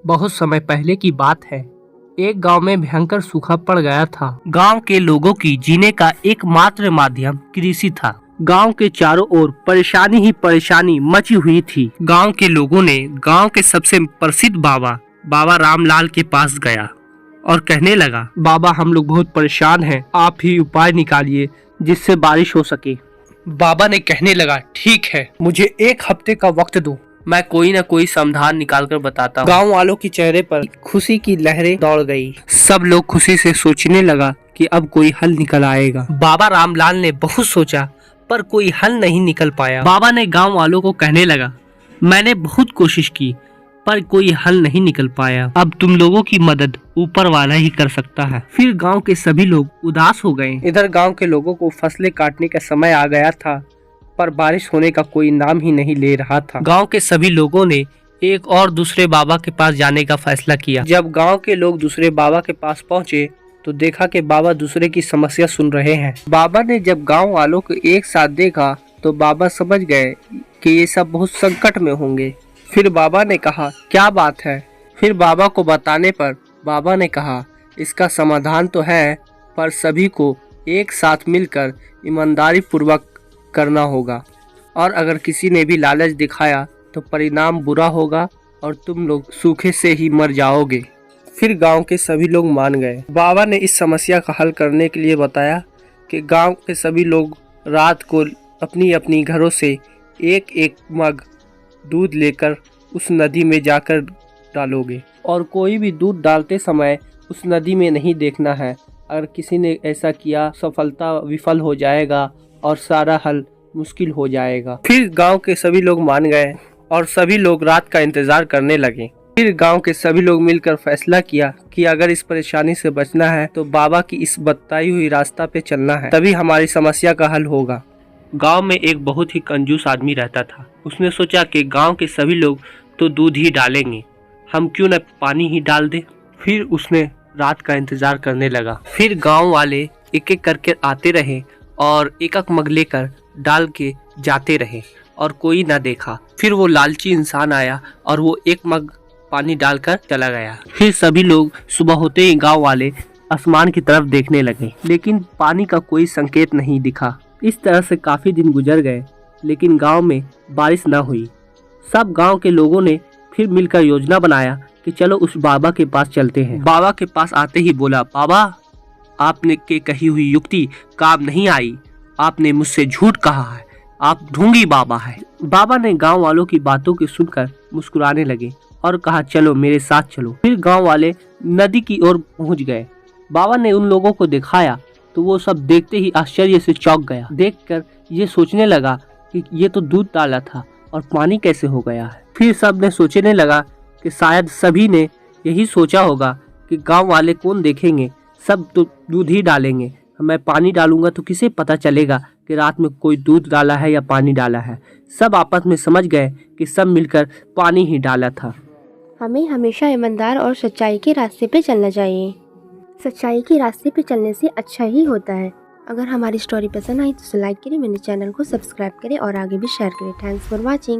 बहुत समय पहले की बात है। एक गांव में भयंकर सूखा पड़ गया था। गांव के लोगों की जीने का एकमात्र माध्यम कृषि था। गांव के चारों ओर परेशानी ही परेशानी मची हुई थी। गांव के लोगों ने गांव के सबसे प्रसिद्ध बाबा रामलाल के पास गया और कहने लगा, बाबा हम लोग बहुत परेशान हैं, आप ही उपाय निकालिए जिससे बारिश हो सके। बाबा ने कहने लगा, ठीक है, मुझे 1 हफ्ते का वक्त दो, मैं कोई न कोई समाधान निकाल कर बताता हूँ। गाँव वालों के चेहरे पर खुशी की लहरें दौड़ गई। सब लोग खुशी से सोचने लगा कि अब कोई हल निकल आएगा। बाबा रामलाल ने बहुत सोचा पर कोई हल नहीं निकल पाया। बाबा ने गाँव वालों को कहने लगा, मैंने बहुत कोशिश की पर कोई हल नहीं निकल पाया। अब तुम लोगों की मदद ऊपर वाला ही कर सकता है। फिर गांव के सभी लोग उदास हो गए। इधर गांव के लोगों को फसलें काटने का समय आ गया था पर बारिश होने का कोई नाम ही नहीं ले रहा था। गांव के सभी लोगों ने एक और दूसरे बाबा के पास जाने का फैसला किया। जब गांव के लोग दूसरे बाबा के पास पहुंचे तो देखा कि बाबा दूसरे की समस्या सुन रहे हैं। बाबा ने जब गाँव वालों को एक साथ देखा तो बाबा समझ गए कि ये सब बहुत संकट में होंगे। फिर बाबा ने कहा, क्या बात है? फिर बाबा को बताने पर बाबा ने कहा, इसका समाधान तो है पर सभी को एक साथ मिलकर ईमानदारी पूर्वक करना होगा और अगर किसी ने भी लालच दिखाया तो परिणाम बुरा होगा और तुम लोग सूखे से ही मर जाओगे। फिर गांव के सभी लोग मान गए। बाबा ने इस समस्या का हल करने के लिए बताया कि गांव के सभी लोग रात को अपनी अपनी घरों से एक एक मग दूध लेकर उस नदी में जाकर डालोगे और कोई भी दूध डालते समय उस नदी में नहीं देखना है। अगर किसी ने ऐसा किया सफलता विफल हो जाएगा और सारा हल मुश्किल हो जाएगा। फिर गांव के सभी लोग मान गए और सभी लोग रात का इंतजार करने लगे। फिर गांव के सभी लोग मिलकर फैसला किया कि अगर इस परेशानी से बचना है तो बाबा की इस बताई हुई रास्ता पे चलना है, तभी हमारी समस्या का हल होगा। गांव में एक बहुत ही कंजूस आदमी रहता था। उसने सोचा कि गांव के सभी लोग तो दूध ही डालेंगे, हम क्यों न पानी ही डाल दें। फिर उसने रात का इंतजार करने लगा। फिर गांव वाले एक एक करके आते रहे और एक एक मग लेकर डाल के जाते रहे और कोई ना देखा। फिर वो लालची इंसान आया और वो एक मग पानी डालकर चला गया। फिर सभी लोग सुबह होते ही गांव वाले आसमान की तरफ देखने लगे लेकिन पानी का कोई संकेत नहीं दिखा। इस तरह से काफी दिन गुजर गए लेकिन गांव में बारिश न हुई। सब गांव के लोगों ने फिर मिलकर योजना बनाया कि चलो उस बाबा के पास चलते हैं। बाबा के पास आते ही बोला, बाबा आपने के कही हुई युक्ति काम नहीं आई, आपने मुझसे झूठ कहा है, आप ढोंगी बाबा है। बाबा ने गांव वालों की बातों को सुनकर मुस्कुराने लगे और कहा, चलो मेरे साथ चलो। फिर गांव वाले नदी की ओर पहुंच गए। बाबा ने उन लोगों को दिखाया तो वो सब देखते ही आश्चर्य से चौंक गया। देखकर ये सोचने लगा कि ये तो दूध डाला था और पानी कैसे हो गया है। फिर सब ने सोचने लगा कि शायद सभी ने यही सोचा होगा कि गांव वाले कौन देखेंगे, सब तो दूध ही डालेंगे, मैं पानी डालूंगा तो किसे पता चलेगा कि रात में कोई दूध डाला है या पानी डाला है। सब आपस में समझ गए कि सब मिलकर पानी ही डाला था। हमें हमेशा ईमानदार और सच्चाई के रास्ते पे चलना चाहिए। सच्चाई के रास्ते पे चलने से अच्छा ही होता है। अगर हमारी स्टोरी पसंद आई तो लाइक करें, मेरे चैनल को सब्सक्राइब करें और आगे भी शेयर करें। Thanks for watching.